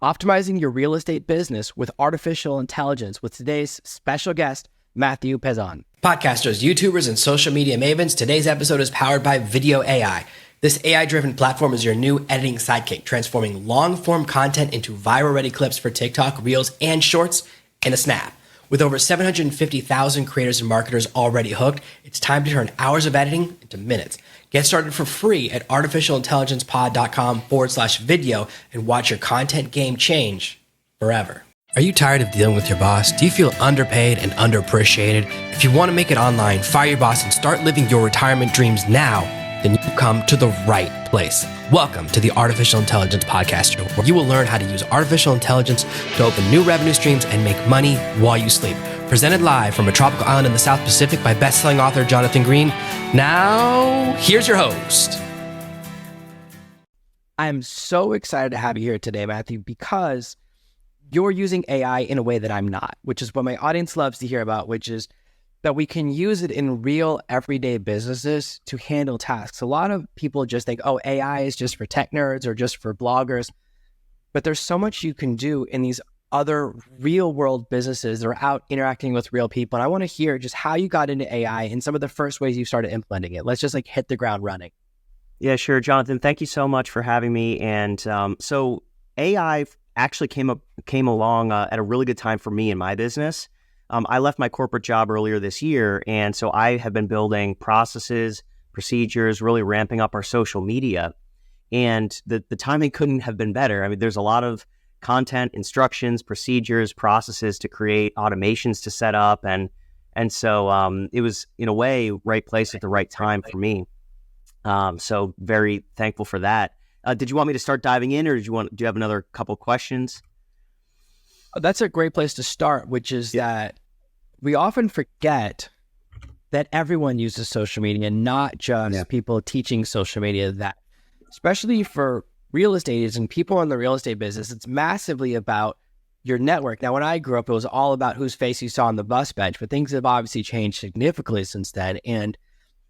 optimizing your real estate business with artificial intelligence with today's special guest, Matthew Pezon. Podcasters, YouTubers, and social media mavens, today's episode is powered by Video AI. This AI-driven platform is your new editing sidekick, transforming long-form content into viral-ready clips for TikTok, Reels, and Shorts in a snap. With over 750,000 creators and marketers already hooked, it's time to turn hours of editing into minutes. Get started for free at artificialintelligencepod.com/video and watch your content game change forever. Are you tired of dealing with your boss? Do you feel underpaid and underappreciated? If you want to make it online, fire your boss, and start living your retirement dreams now, then you come to the right place. Welcome to the Artificial Intelligence Podcast Show, where you will learn how to use artificial intelligence to open new revenue streams and make money while you sleep. Presented live from a tropical island in the South Pacific by best-selling author Jonathan Green. Now, here's your host. I'm so excited to have you here today, Matthew, because you're using AI in a way that I'm not, which is what my audience loves to hear about, which is that we can use it in real everyday businesses to handle tasks. A lot of people just think, oh, AI is just for tech nerds or just for bloggers. But there's so much you can do in these other real world businesses that are out interacting with real people. And I want to hear just how you got into AI and some of the first ways you started implementing it. Let's just hit the ground running. Yeah, sure. Jonathan, thank you so much for having me. And so AI actually came along at a really good time for me in my business. I left my corporate job earlier this year, and so I have been building processes, procedures, really ramping up our social media. And the timing couldn't have been better. I mean, there's a lot of content, instructions, procedures, processes to create, automations to set up, and so it was, in a way, right place at the right time for me. So very thankful for that. Did you want me to start diving in, or do you have another couple questions? That's a great place to start, which is that we often forget that everyone uses social media, not just people teaching social media. That, especially for real estate agents and people in the real estate business, it's massively about your network. Now, when I grew up, it was all about whose face you saw on the bus bench, but things have obviously changed significantly since then. And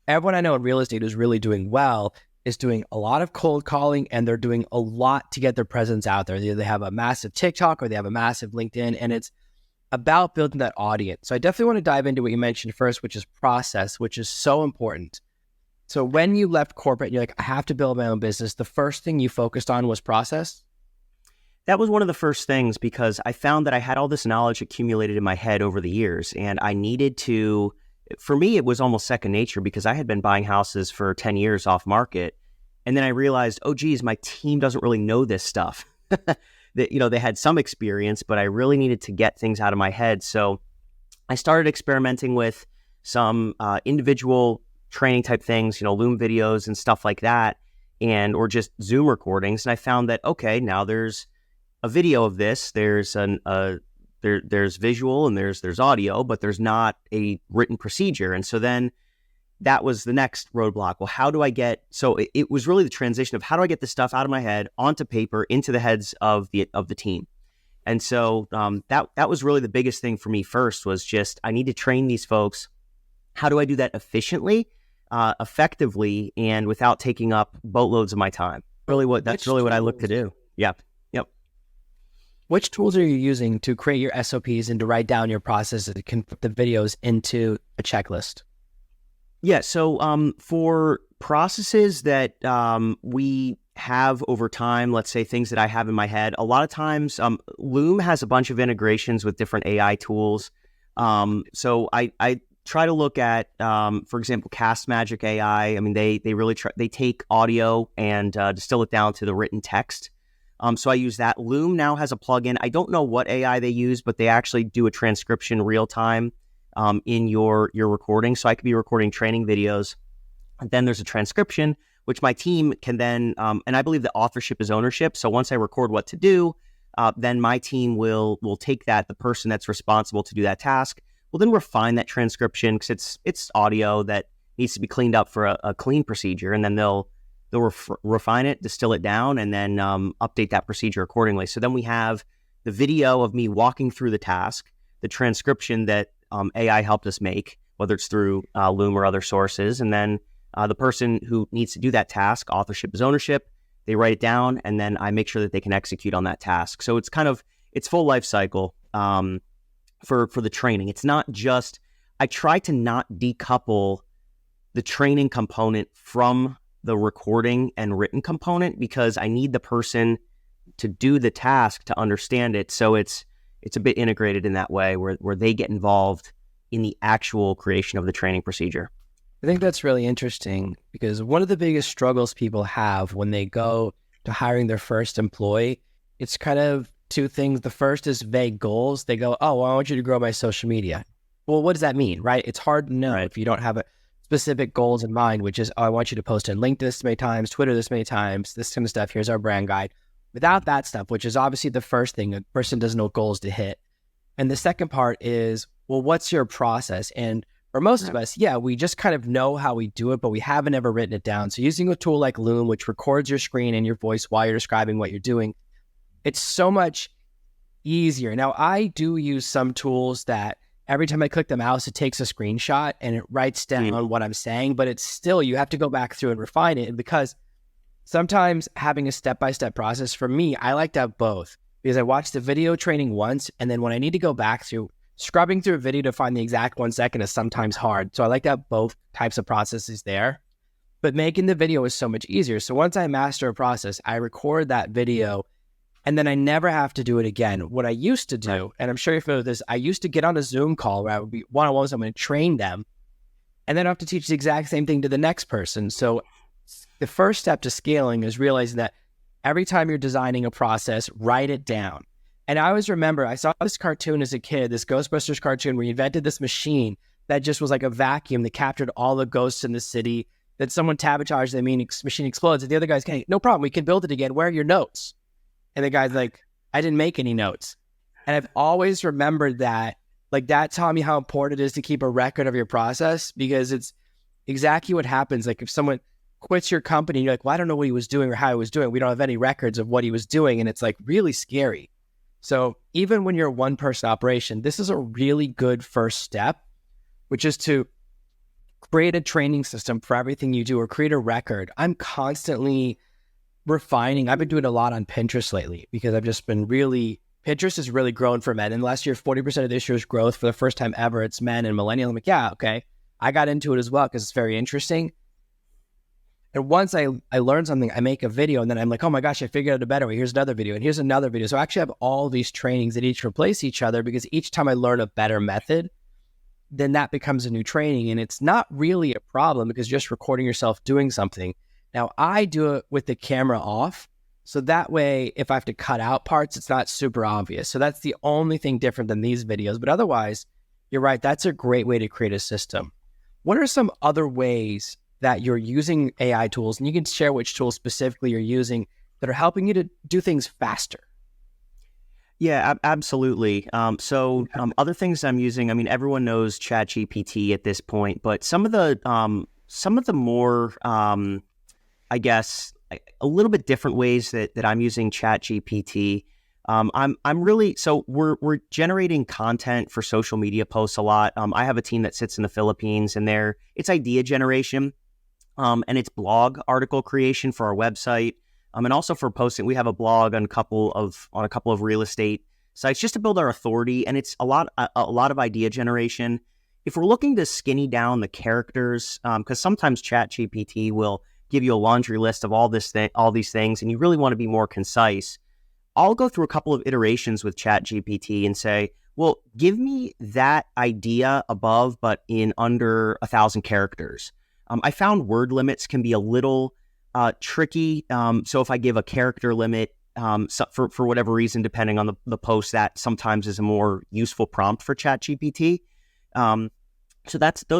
everyone I know in real estate who's really doing well is doing a lot of cold calling, and they're doing a lot to get their presence out there. Either they have a massive TikTok or they have a massive LinkedIn, and it's about building that audience. So I definitely want to dive into what you mentioned first, which is process, which is so important. So when you left corporate and you're like, I have to build my own business, the first thing you focused on was process? That was one of the first things, because I found that I had all this knowledge accumulated in my head over the years, and I needed to, for me, it was almost second nature, because I had been buying houses for 10 years off market. And then I realized, oh, geez, my team doesn't really know this stuff. That, they had some experience, but I really needed to get things out of my head. So I started experimenting with some individual training type things, Loom videos and stuff like that, or just Zoom recordings. And I found that, okay, now there's a video of this, there's there's visual and there's audio, but there's not a written procedure. And so then that was the next roadblock. Well, how do I get, so it was really the transition of how do I get this stuff out of my head onto paper into the heads of the team. And so that was really the biggest thing for me first, was just, I need to train these folks. How do I do that efficiently, effectively, and without taking up boatloads of my time? That's really what I look to do. Yep. Which tools are you using to create your SOPs and to write down your processes to convert the videos into a checklist? Yeah, so for processes that we have over time, let's say things that I have in my head, a lot of times Loom has a bunch of integrations with different AI tools. So I try to look at, for example, Cast Magic AI. I mean, they really they take audio and distill it down to the written text. So I use that. Loom now has a plugin. I don't know what AI they use, but they actually do a transcription real time in your recording. So I could be recording training videos, and then there's a transcription, which my team can then, and I believe that authorship is ownership. So once I record what to do, then my team will take that, the person that's responsible to do that task, will then refine that transcription, because it's audio that needs to be cleaned up for a clean procedure, and then they'll refine it, distill it down, and then update that procedure accordingly. So then we have the video of me walking through the task, the transcription that AI helped us make, whether it's through Loom or other sources, and then the person who needs to do that task, authorship is ownership, they write it down, and then I make sure that they can execute on that task. So it's full life cycle for the training. It's not just, I try to not decouple the training component from the recording and written component, because I need the person to do the task to understand it. So it's a bit integrated in that way where they get involved in the actual creation of the training procedure. I think that's really interesting, because one of the biggest struggles people have when they go to hiring their first employee, it's kind of two things. The first is vague goals. They go, oh, well, I want you to grow my social media. Well, what does that mean, right? It's hard to know if you don't have a specific goals in mind, which is, oh, I want you to post on LinkedIn this many times, Twitter this many times, this kind of stuff. Here's our brand guide. Without that stuff, which is obviously the first thing, a person doesn't know goals to hit. And the second part is, well, what's your process? And for most of us, we just kind of know how we do it, but we haven't ever written it down. So using a tool like Loom, which records your screen and your voice while you're describing what you're doing, it's so much easier. Now, I do use some tools that every time I click the mouse, it takes a screenshot and it writes down what I'm saying, but it's still, you have to go back through and refine it. And because sometimes having a step-by-step process, for me, I like to have both, because I watch the video training once, and then when I need to go back through, scrubbing through a video to find the exact 1 second is sometimes hard. So I like to have both types of processes there, but making the video is so much easier. So once I master a process, I record that video, and then I never have to do it again. What I used to do, and I'm sure you're familiar with this, I used to get on a Zoom call where I would be one-on-one with someone and train them, and then I have to teach the exact same thing to the next person. So the first step to scaling is realizing that every time you're designing a process, write it down. And I always remember, I saw this cartoon as a kid, this Ghostbusters cartoon, where he invented this machine that just was like a vacuum that captured all the ghosts in the city, that someone sabotaged the machine explodes, and the other guy's like, hey, no problem, we can build it again, where are your notes? And the guy's like, I didn't make any notes. And I've always remembered that, like, that taught me how important it is to keep a record of your process, because it's exactly what happens. Like, if someone quits your company, you're like, well, I don't know what he was doing or how he was doing. We don't have any records of what he was doing. And it's like really scary. So even when you're a one-person operation, this is a really good first step, which is to create a training system for everything you do, or create a record. I'm constantly refining. I've been doing a lot on Pinterest lately, because I've just been Pinterest has really grown for men. And last year, 40% of this year's growth for the first time ever, it's men and millennials. I'm like, yeah, okay. I got into it as well because it's very interesting. And once I learn something, I make a video, and then I'm like, oh my gosh, I figured out a better way. Here's another video, and here's another video. So I actually have all these trainings that each replace each other, because each time I learn a better method, then that becomes a new training. And it's not really a problem, because just recording yourself doing something. Now, I do it with the camera off, so that way, if I have to cut out parts, it's not super obvious. So that's the only thing different than these videos. But otherwise, you're right, that's a great way to create a system. What are some other ways that you're using AI tools, and you can share which tools specifically you're using, that are helping you to do things faster? Yeah, absolutely. Other things I'm using, I mean, everyone knows ChatGPT at this point, but some of the more, I guess, a little bit different ways that I'm using ChatGPT. We're generating content for social media posts a lot. I have a team that sits in the Philippines, and it's idea generation, and it's blog article creation for our website, and also for posting. We have a blog on a couple of real estate sites, just to build our authority, and it's a lot of idea generation. If we're looking to skinny down the characters, because sometimes ChatGPT will give you a laundry list of all these things, and you really want to be more concise, I'll go through a couple of iterations with ChatGPT and say, well, give me that idea above, but in under 1,000 characters. I found word limits can be a little tricky. So if I give a character limit, for whatever reason, depending on the post, that sometimes is a more useful prompt for ChatGPT. So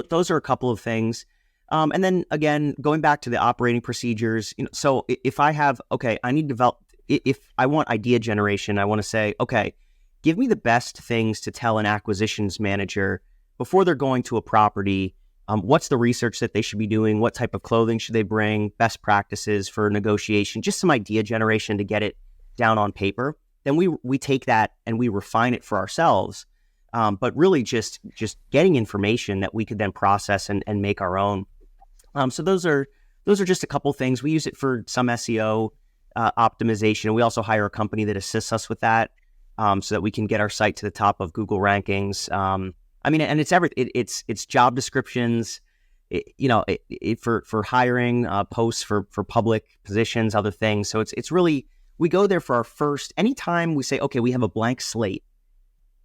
those are a couple of things. And then again, going back to the operating procedures, so if I have, I need to develop, if I want idea generation, I want to say, okay, give me the best things to tell an acquisitions manager before they're going to a property. What's the research that they should be doing? What type of clothing should they bring? Best practices for negotiation, just some idea generation to get it down on paper. Then we take that and we refine it for ourselves. But really just getting information that we could then process and make our own. So those are just a couple things. We use it for some SEO. optimization. We also hire a company that assists us with that, so that we can get our site to the top of Google rankings. I mean, and it's job descriptions, for hiring, posts for public positions, other things. So it's really, we go there for our first, anytime we say, okay, we have a blank slate,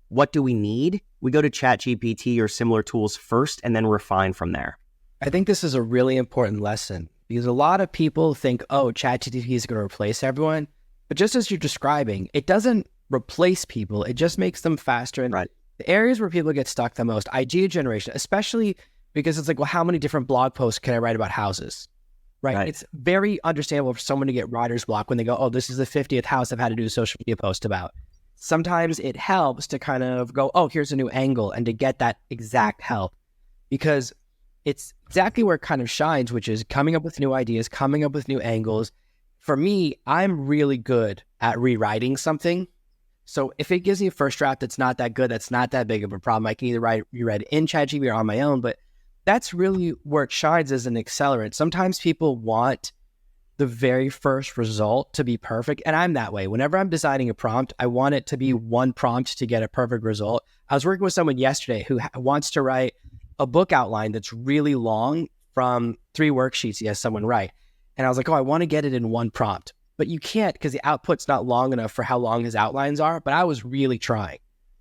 what do we need? We go to ChatGPT or similar tools first and then refine from there. I think this is a really important lesson because a lot of people think, oh, ChatGPT is going to replace everyone. But just as you're describing, it doesn't replace people. It just makes them faster. And right. The areas where people get stuck the most, idea generation, especially because it's like, well, how many different blog posts can I write about houses? Right? It's very understandable for someone to get writer's block when they go, oh, this is the 50th house I've had to do a social media post about. Sometimes it helps to kind of go, oh, here's a new angle, and to get that exact help, because it's exactly where it kind of shines, which is coming up with new ideas, coming up with new angles. For me, I'm really good at rewriting something. So if it gives me a first draft that's not that good, that's not that big of a problem, I can either rewrite it in ChatGPT or on my own, but that's really where it shines as an accelerant. Sometimes people want the very first result to be perfect, and I'm that way. Whenever I'm designing a prompt, I want it to be one prompt to get a perfect result. I was working with someone yesterday who wants to write a book outline that's really long from 3 worksheets he has someone write. And I was like, oh, I want to get it in one prompt. But you can't because the output's not long enough for how long his outlines are. But I was really trying.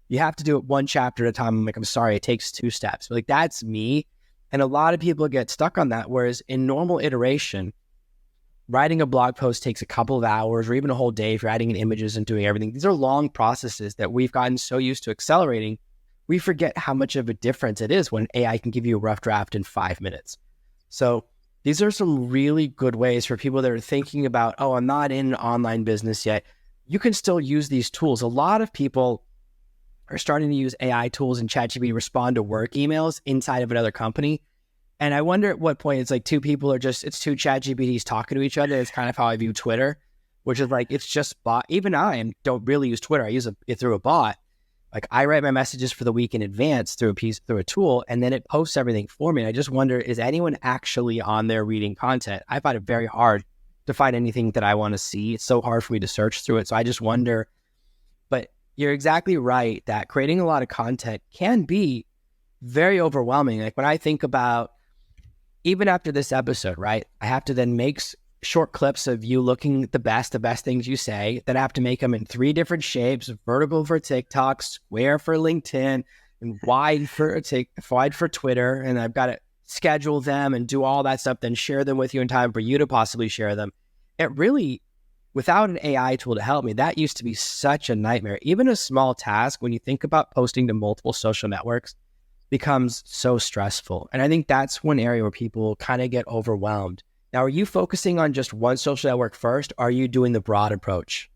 You have to do it one chapter at a time. I'm like, I'm sorry, it takes 2 steps. But like, that's me. And a lot of people get stuck on that. Whereas in normal iteration, writing a blog post takes a couple of hours or even a whole day if you're adding in images and doing everything. These are long processes that we've gotten so used to accelerating. We forget how much of a difference it is when AI can give you a rough draft in 5 minutes. So these are some really good ways for people that are thinking about, oh, I'm not in an online business yet. You can still use these tools. A lot of people are starting to use AI tools and ChatGPT to respond to work emails inside of another company. And I wonder at what point it's like 2 people are just, it's 2 ChatGPTs talking to each other. It's kind of how I view Twitter, which is like, it's just bot. Even I don't really use Twitter. I use it through a bot. Like I write my messages for the week in advance through a tool, and then it posts everything for me. And I just wonder, is anyone actually on there reading content? I find it very hard to find anything that I want to see. It's so hard for me to search through it. So I just wonder, but you're exactly right that creating a lot of content can be very overwhelming. Like when I think about, even after this episode, right, I have to then make short clips of you looking the best things you say. Then I have to make them in 3 different shapes: vertical for TikTok, square for LinkedIn, and wide for Twitter. And I've got to schedule them and do all that stuff, then share them with you in time for you to possibly share them. It really, without an AI tool to help me, that used to be such a nightmare. Even a small task, when you think about posting to multiple social networks, becomes so stressful. And I think that's one area where people kind of get overwhelmed. Now, are you focusing on just one social network first? Or are you doing the broad approach?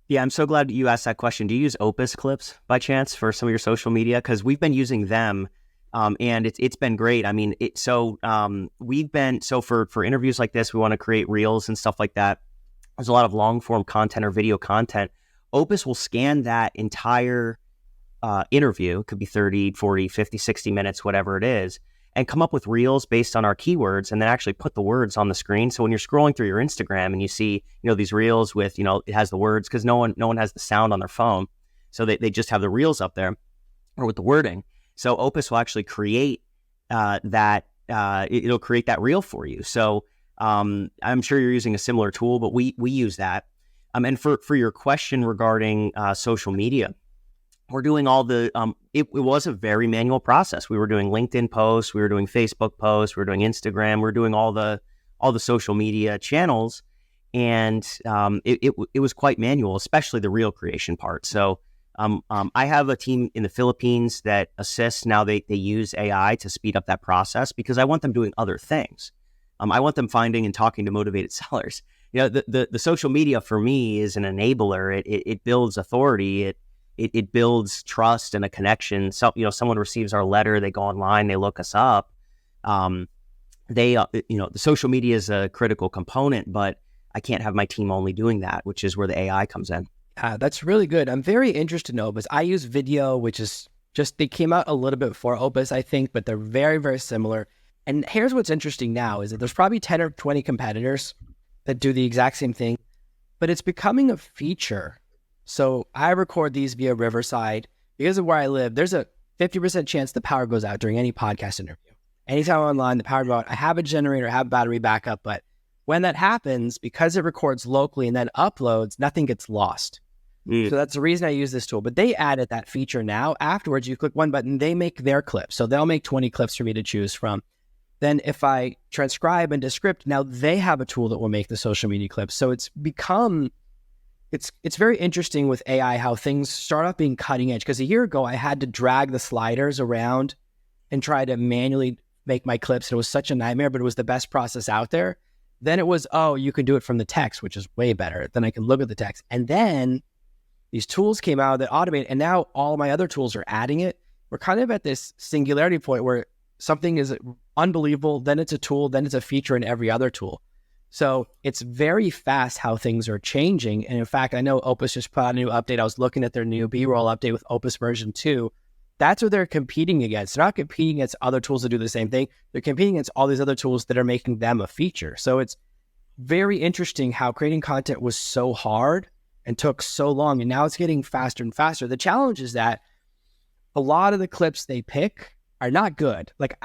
Yeah, I'm so glad you asked that question. Do you use Opus clips by chance for some of your social media? Because we've been using them, and it's been great. I mean, we've been, so for interviews like this, we want to create reels and stuff like that. There's a lot of long form content or video content. Opus will scan that entire interview, it could be 30, 40, 50, 60 minutes, whatever it is, and come up with reels based on our keywords, and then actually put the words on the screen. So when you're scrolling through your Instagram and you see, these reels with, it has the words, because no one has the sound on their phone. So they just have the reels up there or with the wording. So Opus will actually create it'll create that reel for you. So I'm sure you're using a similar tool, but we use that. And for your question regarding social media, we're doing all the, it was a very manual process. We were doing LinkedIn posts, we were doing Facebook posts, we were doing Instagram, we were doing all the social media channels. And it was quite manual, especially the reel creation part. So I have a team in the Philippines that assists. Now they use AI to speed up that process, because I want them doing other things. I want them finding and talking to motivated sellers. The social media for me is an enabler. It builds authority. It builds trust and a connection. So, someone receives our letter, they go online, they look us up. The social media is a critical component, but I can't have my team only doing that, which is where the AI comes in. That's really good. I'm very interested in Opus. I use video, which is they came out a little bit before Opus, I think, but they're very, very similar. And here's what's interesting now is that there's probably 10 or 20 competitors that do the exact same thing. but it's becoming a feature. So I record these via Riverside. Because of where I live, there's a 50% chance the power goes out during any podcast interview. Anytime I'm online, the power goes out. I have a generator, I have battery backup, but when that happens, because it records locally and then uploads, nothing gets lost. So that's the reason I use this tool. But they added that feature now. Afterwards, you click one button, they make their clips. So they'll make 20 clips for me to choose from. Then if I transcribe and descript, now they have a tool that will make the social media clips. So it's become, it's very interesting with AI how things start off being cutting edge. Because a year ago, I had to drag the sliders around and try to manually make my clips. It was such a nightmare, but it was the best process out there. Then it was, oh, you can do it from the text, which is way better. Then I can look at the text. And then these tools came out that automate, and now all my other tools are adding it. We're kind of at this singularity point where something is unbelievable, then it's a tool, then it's a feature in every other tool. So it's very fast how things are changing. And in fact, I know Opus just put out a new update. I was looking at their new B-roll update with Opus version 2. That's what they're competing against. They're not competing against other tools that do the same thing. They're competing against all these other tools that are making them a feature. So it's very interesting how creating content was so hard and took so long, and now it's getting faster and faster. The challenge is that a lot of the clips they pick are not good. Like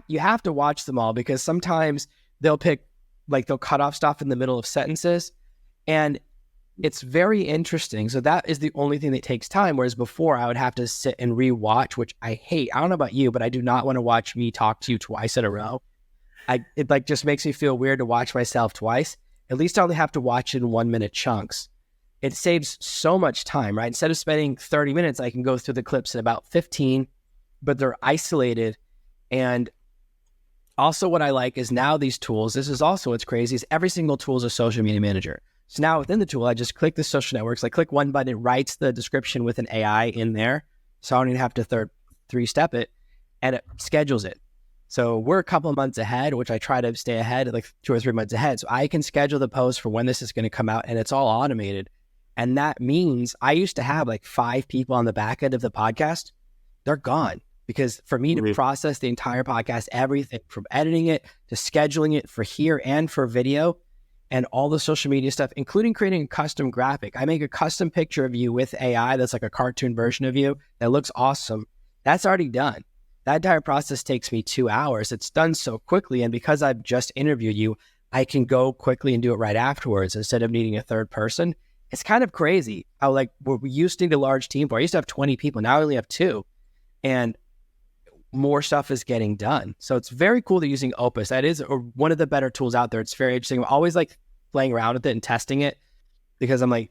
you have to watch them all, because sometimes they'll cut off stuff in the middle of sentences, and it's very interesting. So that is the only thing that takes time. Whereas before I would have to sit and rewatch, which I hate. I don't know about you, but I do not want to watch me talk to you twice in a row. It just makes me feel weird to watch myself twice. At least I only have to watch it in 1 minute chunks. It saves so much time, right? Instead of spending 30 minutes, I can go through the clips in about 15, but they're isolated. And also what I like is now these tools, this is also what's crazy, is every single tool is a social media manager. So now within the tool, I just click the social networks. I click one button, it writes the description with an AI in there. So I don't even have to three-step it, and it schedules it. So we're a couple of months ahead, which I try to stay ahead, like 2 or 3 months ahead. So I can schedule the post for when this is going to come out, and it's all automated. And that means I used to have like 5 people on the back end of the podcast. They're gone, because for me to process the entire podcast, everything from editing it to scheduling it for here and for video and all the social media stuff, including creating a custom graphic. I make a custom picture of you with AI that's like a cartoon version of you that looks awesome. That's already done. That entire process takes me 2 hours. It's done so quickly. And because I've just interviewed you, I can go quickly and do it right afterwards instead of needing a third person. It's kind of crazy how we used to need a large team for. I used to have 20 people. Now I only have 2, and more stuff is getting done. So it's very cool that using Opus. That is one of the better tools out there. It's very interesting. I'm always playing around with it and testing it, because I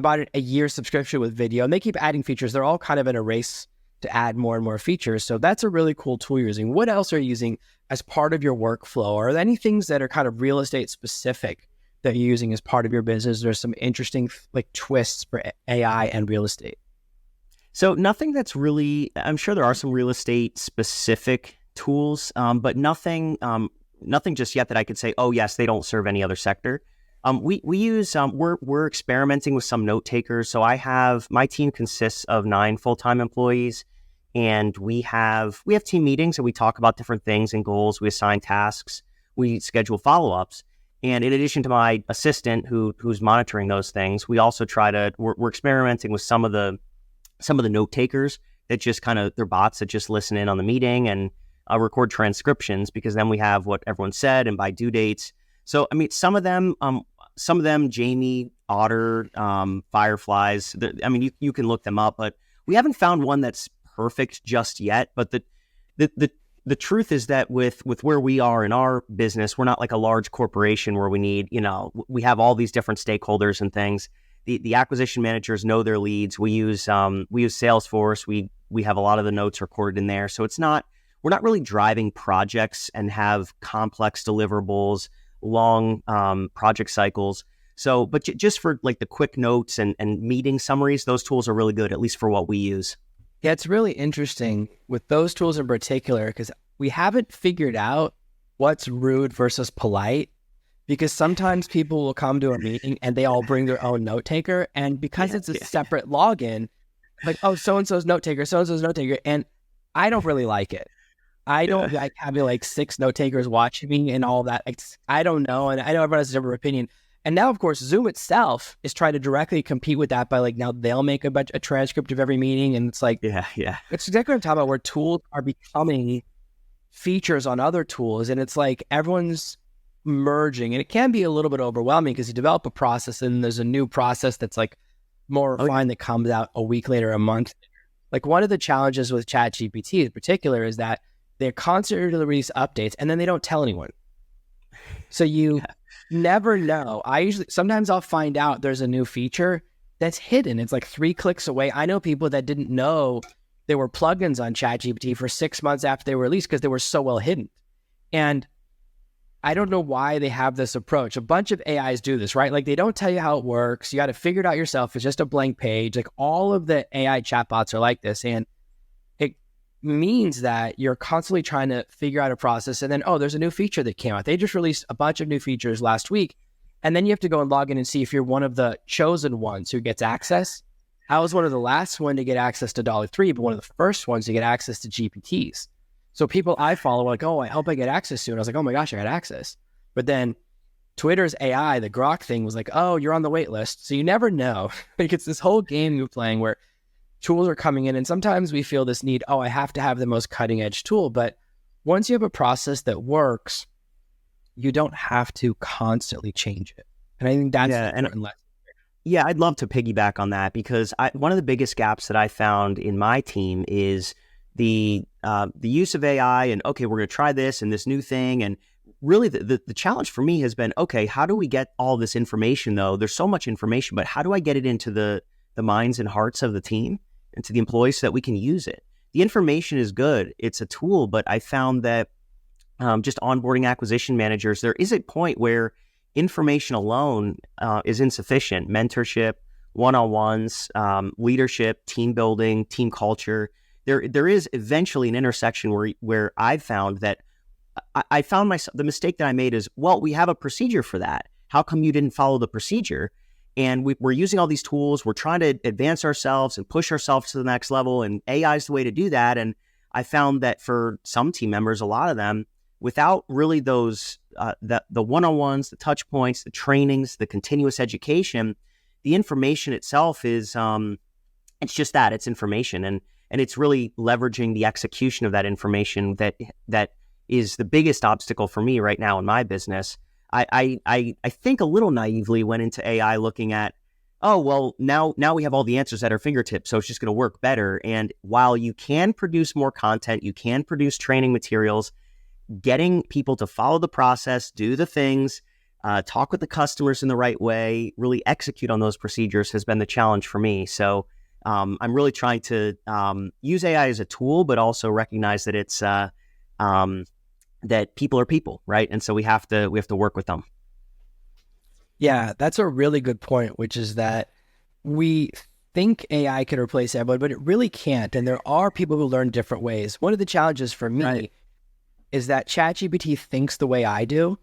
bought a year subscription with video, and they keep adding features. They're all kind of in a race to add more and more features. So that's a really cool tool you're using. What else are you using as part of your workflow? Are there any things that are kind of real estate specific that you're using as part of your business? There's some interesting twists for AI and real estate. So nothing that's really, I'm sure there are some real estate specific tools, but nothing just yet that I could say, oh yes, they don't serve any other sector. We use, we're experimenting with some note takers. So my team consists of 9 full-time employees, and we have team meetings, and we talk about different things and goals. We assign tasks, we schedule follow-ups. And in addition to my assistant who's monitoring those things, we also we're experimenting with some of the note takers that just they're bots that just listen in on the meeting and record transcriptions, because then we have what everyone said and by due dates. So, I mean, some of them, Jamie, Otter, Fireflies, you can look them up, but we haven't found one that's perfect just yet. But the truth is that with where we are in our business, we're not like a large corporation where we need, we have all these different stakeholders and things. The acquisition managers know their leads. We use Salesforce. We have a lot of the notes recorded in there. So we're not really driving projects and have complex deliverables, long project cycles. So, but just for the quick notes and meeting summaries, those tools are really good, at least for what we use. Yeah, it's really interesting with those tools in particular, because we haven't figured out what's rude versus polite, because sometimes people will come to a meeting and they all bring their own note taker. And because it's a separate login, so-and-so's note taker, so-and-so's note taker. And I don't really like it. I don't like having 6 note takers watching me and all that. I don't know. And I know everyone has a different opinion. And now, of course, Zoom itself is trying to directly compete with that by like, now they'll make a transcript of every meeting. And it's like, it's exactly what I'm talking about, where tools are becoming features on other tools. And it's like everyone's merging, and it can be a little bit overwhelming because you develop a process and there's a new process that's like more refined that comes out a week later, a month. Like one of the challenges with ChatGPT in particular is that they're constantly release updates and then they don't tell anyone. So you never know. Sometimes I'll find out there's a new feature that's hidden. It's like 3 clicks away. I know people that didn't know there were plugins on ChatGPT for 6 months after they were released because they were so well hidden. And I don't know why they have this approach. A bunch of AIs do this, right? Like they don't tell you how it works. You got to figure it out yourself. It's just a blank page. Like all of the AI chatbots are like this. And it means that you're constantly trying to figure out a process. And then, oh, there's a new feature that came out. They just released a bunch of new features last week. And then you have to go and log in and see if you're one of the chosen ones who gets access. I was one of the last one to get access to DALL-E 3, but one of the first ones to get access to GPTs. So people I follow are like, oh, I hope I get access soon. I was like, oh my gosh, I got access. But then Twitter's AI, the Grok thing, was like, oh, you're on the wait list. So you never know. Like it's this whole game you're playing where tools are coming in. And sometimes we feel this need, oh, I have to have the most cutting edge tool. But once you have a process that works, you don't have to constantly change it. And I think that's an important lesson. Yeah, I'd love to piggyback on that because one of the biggest gaps that I found in my team is the use of AI and, okay, we're going to try this and this new thing. And really the challenge for me has been, okay, how do we get all this information though? There's so much information, but how do I get it into the minds and hearts of the team and to the employees so that we can use it? The information is good. It's a tool, but I found that just onboarding acquisition managers, there is a point where information alone is insufficient. Mentorship, one-on-ones, leadership, team building, team culture. There is eventually an intersection where I've found that I found the mistake that I made is, well, we have a procedure for that. How come you didn't follow the procedure? And we're using all these tools. We're trying to advance ourselves and push ourselves to the next level. And AI is the way to do that. And I found that for some team members, a lot of them, without really those, the one-on-ones, the touch points, the trainings, the continuous education, the information itself is, it's just that, it's information. And it's really leveraging the execution of that information that is the biggest obstacle for me right now in my business. I think a little naively went into AI looking at, oh, well, now we have all the answers at our fingertips, so it's just going to work better. And while you can produce more content, you can produce training materials, getting people to follow the process, do the things, talk with the customers in the right way, really execute on those procedures has been the challenge for me. So I'm really trying to use AI as a tool, but also recognize that it's that people are people, right? And so we have to work with them. Yeah, that's a really good point, which is that we think AI can replace everyone, but it really can't. And there are people who learn different ways. One of the challenges for me is that ChatGPT thinks the way I do.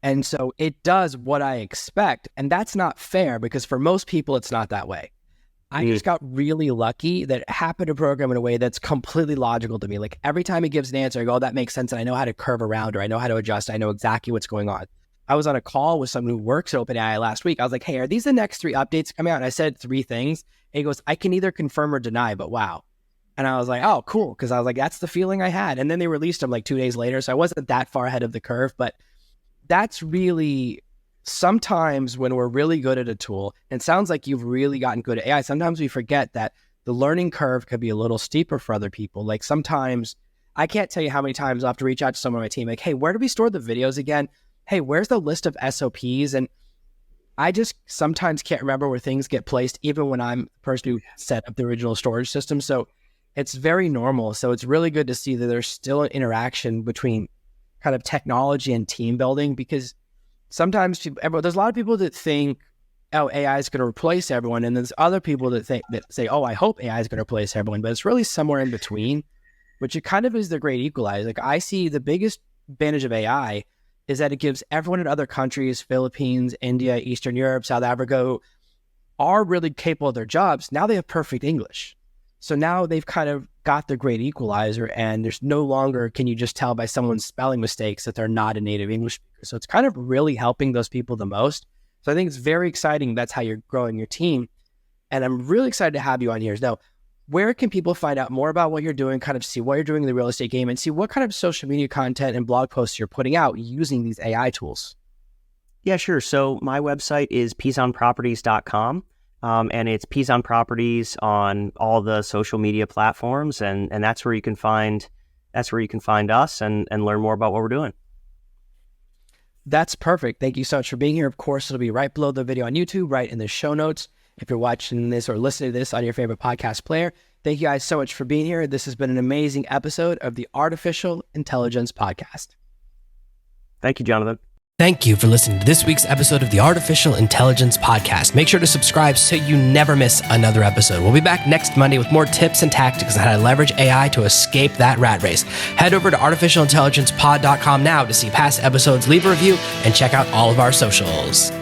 And so it does what I expect. And that's not fair because for most people, it's not that way. I just got really lucky that it happened to program in a way that's completely logical to me. Like every time it gives an answer, I go, oh, that makes sense. And I know how to curve around or I know how to adjust. I know exactly what's going on. I was on a call with someone who works at OpenAI last week. I was like, hey, are these the next 3 updates coming out? And I said 3 things. And he goes, I can either confirm or deny, but wow. And I was like, oh, cool. Because I was like, that's the feeling I had. And then they released them like 2 days later. So I wasn't that far ahead of the curve. But that's really sometimes when we're really good at a tool, and it sounds like you've really gotten good at AI, sometimes we forget that the learning curve could be a little steeper for other people. Like sometimes, I can't tell you how many times I'll have to reach out to someone on my team, like, hey, where do we store the videos again? Hey, where's the list of SOPs? And I just sometimes can't remember where things get placed, even when I'm the person who set up the original storage system. So it's very normal. So it's really good to see that there's still an interaction between kind of technology and team building, because sometimes there's a lot of people that think, oh, AI is going to replace everyone. And there's other people that say, oh, I hope AI is going to replace everyone. But it's really somewhere in between, which it kind of is the great equalizer. Like I see the biggest advantage of AI is that it gives everyone in other countries, Philippines, India, Eastern Europe, South Africa, who are really capable of their jobs. Now they have perfect English. So now they've kind of got the great equalizer, and there's no longer, can you just tell by someone's spelling mistakes that they're not a native English speaker. So it's kind of really helping those people the most. So I think it's very exciting. That's how you're growing your team. And I'm really excited to have you on here. Now, where can people find out more about what you're doing, kind of see what you're doing in the real estate game, and see what kind of social media content and blog posts you're putting out using these AI tools? Yeah, sure. So my website is pezonproperties.com. And it's Pezon Properties on all the social media platforms, and that's where you can find us and learn more about what we're doing. That's perfect. Thank you so much for being here. Of course, it'll be right below the video on YouTube, right in the show notes. If you're watching this or listening to this on your favorite podcast player, thank you guys so much for being here. This has been an amazing episode of the Artificial Intelligence Podcast. Thank you, Jonathan. Thank you for listening to this week's episode of the Artificial Intelligence Podcast. Make sure to subscribe so you never miss another episode. We'll be back next Monday with more tips and tactics on how to leverage AI to escape that rat race. Head over to artificialintelligencepod.com now to see past episodes, leave a review, and check out all of our socials.